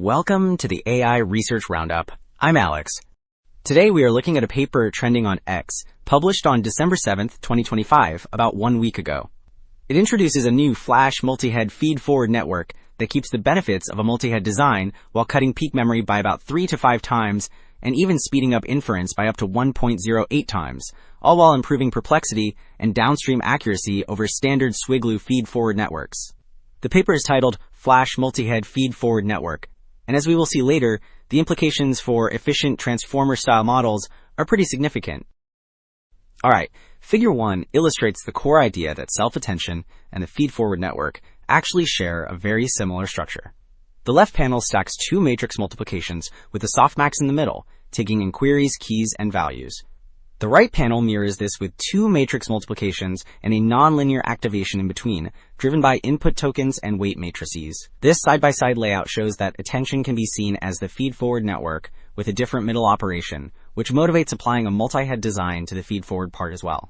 Welcome to the AI Research Roundup. I'm Alex. Today we are looking at a paper trending on X, published on December 7th, 2025, about 1 week ago. It introduces a new flash multi-head feed-forward network that keeps the benefits of a multi-head design while cutting peak memory by about 3 to 5 times and even speeding up inference by up to 1.08 times, all while improving perplexity and downstream accuracy over standard SWIGLU feed-forward networks. The paper is titled Flash Multi-Head Feed-Forward Network, and as we will see later, the implications for efficient transformer-style models are pretty significant. Alright, Figure 1 illustrates the core idea that self-attention and the feed-forward network actually share a very similar structure. The left panel stacks two matrix multiplications with a softmax in the middle, taking in queries, keys, and values. The right panel mirrors this with two matrix multiplications and a nonlinear activation in between, driven by input tokens and weight matrices. This side-by-side layout shows that attention can be seen as the feed-forward network with a different middle operation, which motivates applying a multi-head design to the feed-forward part as well.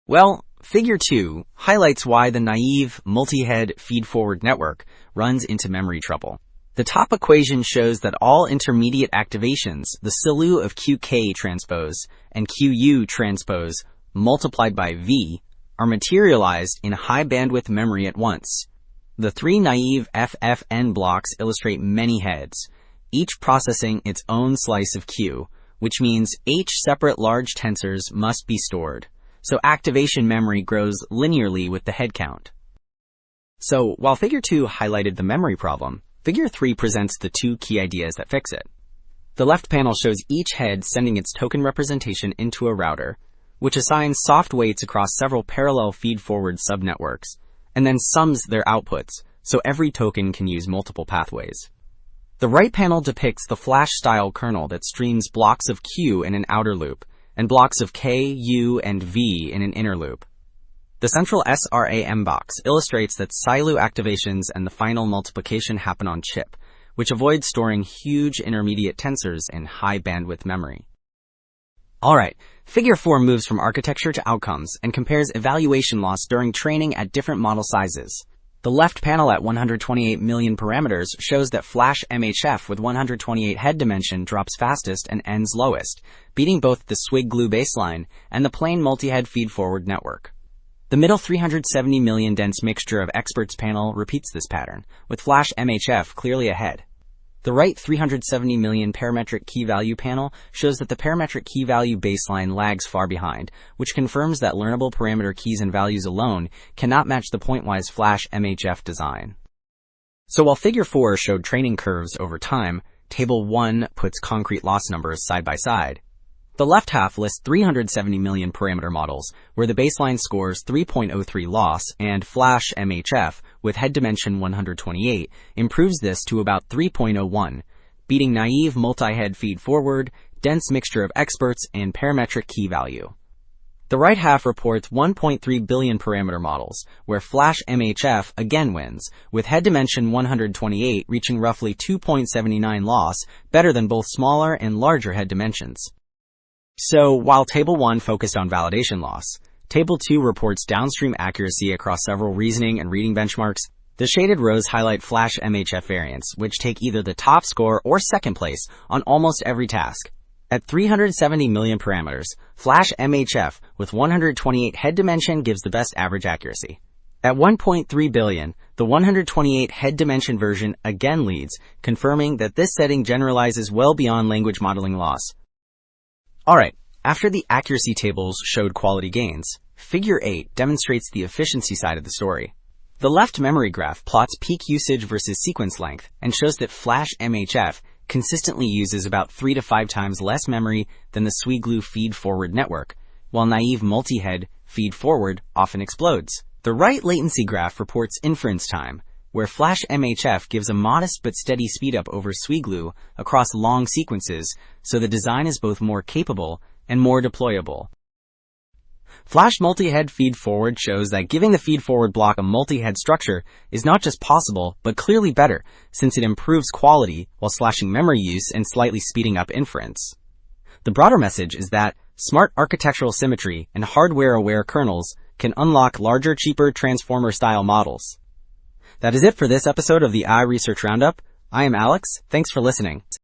Well, Figure 2 highlights why the naive multi-head feed-forward network runs into memory trouble. The top equation shows that all intermediate activations, the SILU of QK transpose and QU transpose multiplied by V, are materialized in high bandwidth memory at once. The three naive FFN blocks illustrate many heads, each processing its own slice of Q, which means H separate large tensors must be stored, so activation memory grows linearly with the head count. So, while Figure 2 highlighted the memory problem, Figure 3 presents the two key ideas that fix it. The left panel shows each head sending its token representation into a router, which assigns soft weights across several parallel feed-forward subnetworks, and then sums their outputs, so every token can use multiple pathways. The right panel depicts the flash-style kernel that streams blocks of Q in an outer loop, and blocks of K, U, and V in an inner loop. The central SRAM box illustrates that SILU activations and the final multiplication happen on chip, which avoids storing huge intermediate tensors in high bandwidth memory. Alright, Figure 4 moves from architecture to outcomes and compares evaluation loss during training at different model sizes. The left panel at 128 million parameters shows that FlashMHF with 128 head dimension drops fastest and ends lowest, beating both the SWIGLU baseline and the plain multi-head feed-forward network. The middle 370 million dense mixture of experts panel repeats this pattern, with FlashMHF clearly ahead. The right 370 million parametric key value panel shows that the parametric key value baseline lags far behind, which confirms that learnable parameter keys and values alone cannot match the pointwise FlashMHF design. So while Figure 4 showed training curves over time, Table 1 puts concrete loss numbers side by side. The left half lists 370 million parameter models, where the baseline scores 3.03 loss, and FlashMHF, with head dimension 128, improves this to about 3.01, beating naive multi-head feed-forward, dense mixture of experts, and parametric key value. The right half reports 1.3 billion parameter models, where FlashMHF again wins, with head dimension 128 reaching roughly 2.79 loss, better than both smaller and larger head dimensions. So, while Table 1 focused on validation loss, Table 2 reports downstream accuracy across several reasoning and reading benchmarks. The shaded rows highlight FlashMHF variants, which take either the top score or second place on almost every task. At 370 million parameters, FlashMHF with 128 head dimension gives the best average accuracy. At 1.3 billion, the 128 head dimension version again leads, confirming that this setting generalizes well beyond language modeling loss. Alright, after the accuracy tables showed quality gains, Figure 8 demonstrates the efficiency side of the story. The left memory graph plots peak usage versus sequence length and shows that FlashMHF consistently uses about 3 to 5 times less memory than the SWIGLU feed-forward network, while naive multi-head feed-forward often explodes. The right latency graph reports inference time, where FlashMHF gives a modest but steady speedup over SWIGLU across long sequences, so the design is both more capable and more deployable. Flash multi-head feed-forward shows that giving the feed-forward block a multi-head structure is not just possible, but clearly better, since it improves quality while slashing memory use and slightly speeding up inference. The broader message is that smart architectural symmetry and hardware-aware kernels can unlock larger, cheaper transformer-style models. That is it for this episode of the AI Research Roundup. I am Alex, thanks for listening.